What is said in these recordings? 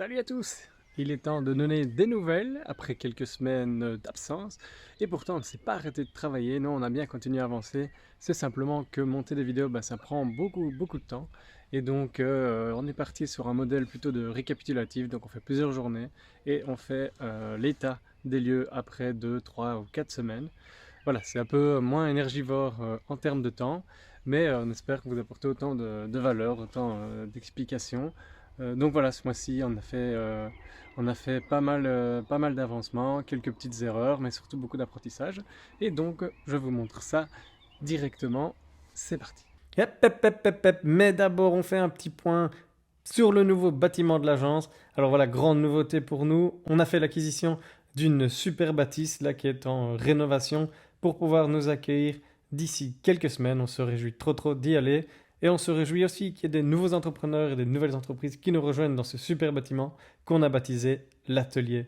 Salut à tous! Il est temps de donner des nouvelles après quelques semaines d'absence et pourtant on ne s'est pas arrêté de travailler, non on a bien continué à avancer, c'est simplement que monter des vidéos ça prend beaucoup de temps et donc on est parti sur un modèle plutôt de récapitulatif, donc on fait plusieurs journées et on fait l'état des lieux après 2, 3 ou 4 semaines. Voilà, c'est un peu moins énergivore en termes de temps, mais on espère vous apporter autant de valeur, autant d'explications. Donc voilà, ce mois-ci, on a fait pas mal d'avancements, quelques petites erreurs, mais surtout beaucoup d'apprentissage. Et donc, je vous montre ça directement. C'est parti. Mais d'abord, on fait un petit point sur le nouveau bâtiment de l'agence. Alors voilà, grande nouveauté pour nous, on a fait l'acquisition d'une super bâtisse là qui est en rénovation pour pouvoir nous accueillir d'ici quelques semaines. On se réjouit trop d'y aller et on se réjouit aussi qu'il y ait des nouveaux entrepreneurs et des nouvelles entreprises qui nous rejoignent dans ce super bâtiment qu'on a baptisé l'atelier.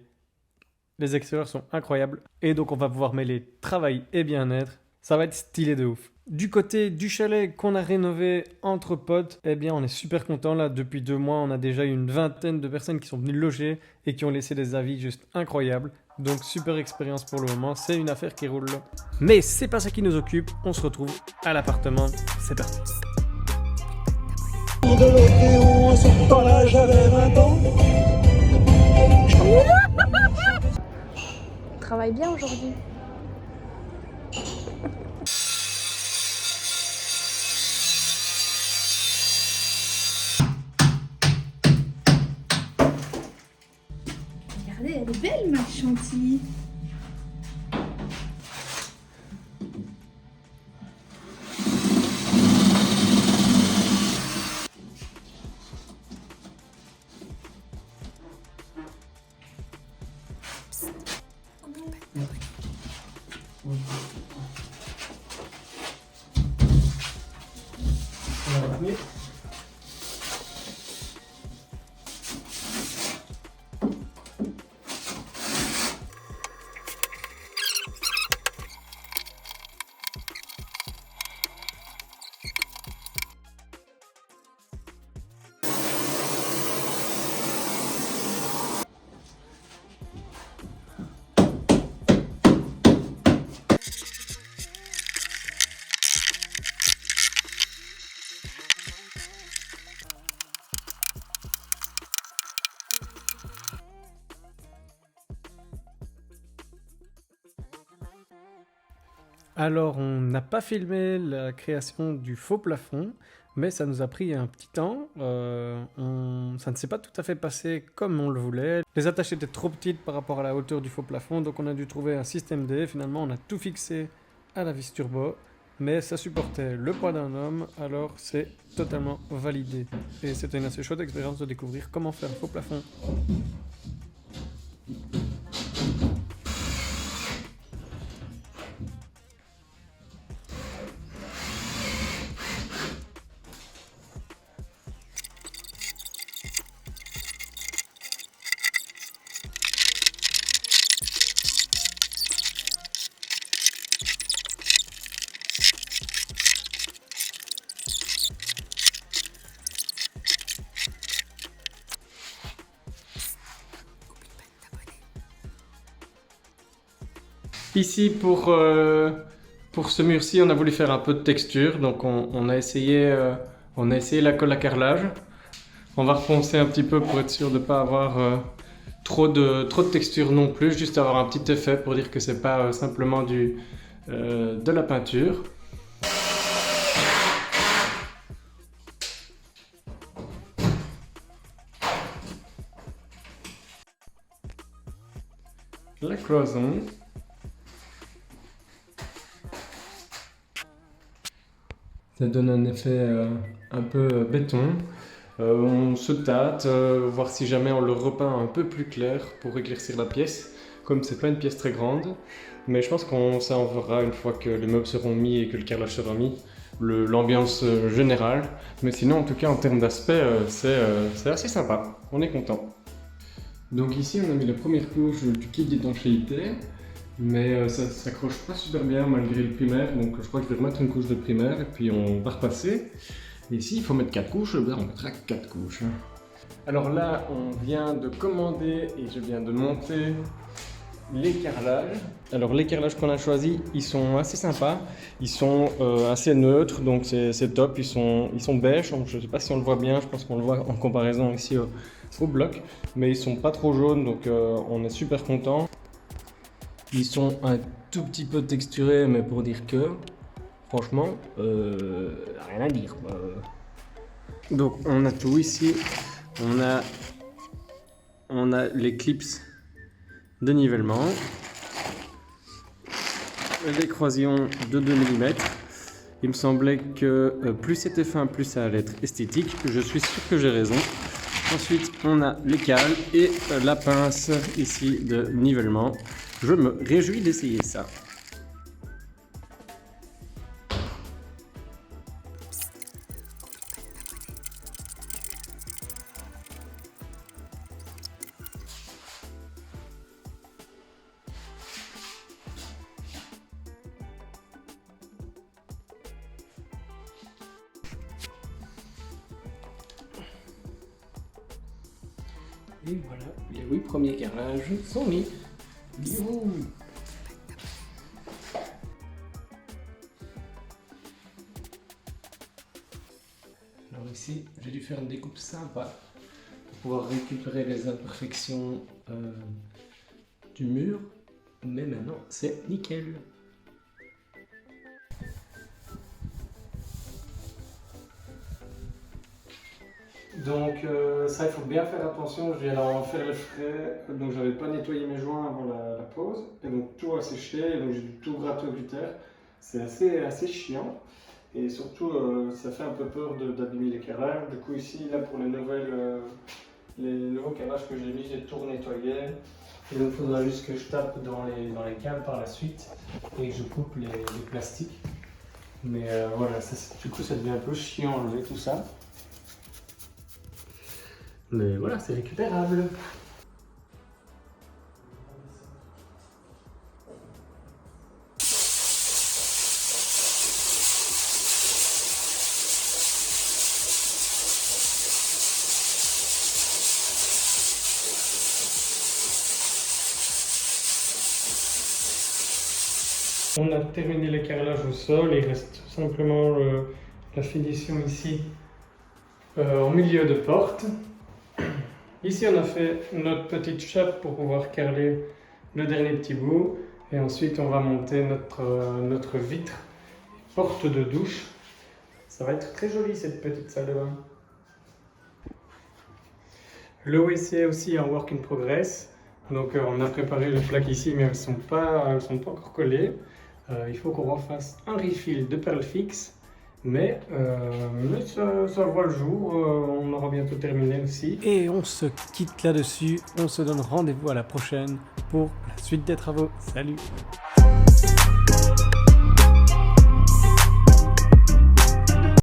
Les extérieurs sont incroyables et donc on va pouvoir mêler travail et bien-être. Ça va être stylé de ouf. Du côté du chalet qu'on a rénové entre potes, eh bien on est super content là. Depuis 2 mois, on a déjà eu une vingtaine de personnes qui sont venues loger et qui ont laissé des avis juste incroyables. Donc super expérience pour le moment, c'est une affaire qui roule. Mais c'est pas ça qui nous occupe, on se retrouve à l'appartement. C'est parti. De l'Odéon, à ce temps-là, j'avais 20 ans. On travaille bien aujourd'hui. Regardez, elle est belle ma chantilly. Alors, on n'a pas filmé la création du faux plafond, mais ça nous a pris un petit temps. Ça ne s'est pas tout à fait passé comme on le voulait. Les attaches étaient trop petites par rapport à la hauteur du faux plafond, donc on a dû trouver un système D. Finalement, on a tout fixé à la vis turbo, mais ça supportait le poids d'un homme, alors c'est totalement validé. Et c'était une assez chouette expérience de découvrir comment faire un faux plafond. Ici, pour ce mur-ci, on a voulu faire un peu de texture, donc on a essayé la colle à carrelage. On va reponcer un petit peu pour être sûr de ne pas avoir trop de texture non plus, juste avoir un petit effet pour dire que c'est pas simplement de la peinture. La cloison. Ça donne un effet un peu béton. On se tâte, voir si jamais on le repeint un peu plus clair pour éclaircir la pièce. Comme c'est pas une pièce très grande, mais je pense qu'on ça en verra une fois que les meubles seront mis et que le carrelage sera mis, l'ambiance générale. Mais sinon, en tout cas, en termes d'aspect, c'est assez sympa. On est content. Donc ici, on a mis la première couche du kit d'étanchéité. Mais ça s'accroche pas super bien malgré le primaire, donc je crois que je vais remettre une couche de primaire et puis on va repasser. Et ici il faut mettre 4 couches, ben on mettra 4 couches. Alors là, on vient de commander et je viens de monter les carrelages. Alors les carrelages qu'on a choisis, ils sont assez sympas, ils sont assez neutres, donc c'est top, ils sont beige, donc je ne sais pas si on le voit bien, je pense qu'on le voit en comparaison ici au bloc, mais ils sont pas trop jaunes, donc on est super content. Ils sont un tout petit peu texturés, mais pour dire que, franchement, rien à dire. Donc on a tout ici, on a les clips de nivellement, les croisillons de 2 mm. Il me semblait que plus c'était fin, plus ça allait être esthétique. Je suis sûr que j'ai raison. Ensuite, on a les cales et la pince ici de nivellement. Je me réjouis d'essayer ça. Et voilà, les 8 premiers carrelages sont mis. Youhou! Alors ici, j'ai dû faire une découpe sympa pour pouvoir récupérer les imperfections du mur. Mais maintenant, c'est nickel. Donc ça, il faut bien faire attention, je viens d'en faire les frais, donc j'avais pas nettoyé mes joints avant la pause, et donc tout a séché, et donc j'ai dû tout gratter au cutter. C'est assez chiant, et surtout ça fait un peu peur d'abîmer les carrelages. Du coup ici, là pour les nouveaux carrelages que j'ai mis, j'ai tout nettoyé, et donc il faudra juste que je tape dans les cales par la suite, et que je coupe les plastiques. Mais voilà, du coup ça devient un peu chiant à enlever tout ça. Mais voilà, c'est récupérable. On a terminé les carrelages au sol, il reste simplement la finition ici au milieu de porte. Ici on a fait notre petite chape pour pouvoir carreler le dernier petit bout, et ensuite on va monter notre vitre porte de douche. Ça va être très joli cette petite salle de bain. Le WC est aussi en work in progress, donc on a préparé les plaques ici, mais elles sont pas encore collées. Il faut qu'on refasse un refill de perles fixes. Mais ça voit le jour, on aura bientôt terminé aussi. Et on se quitte là-dessus, on se donne rendez-vous à la prochaine pour la suite des travaux. Salut!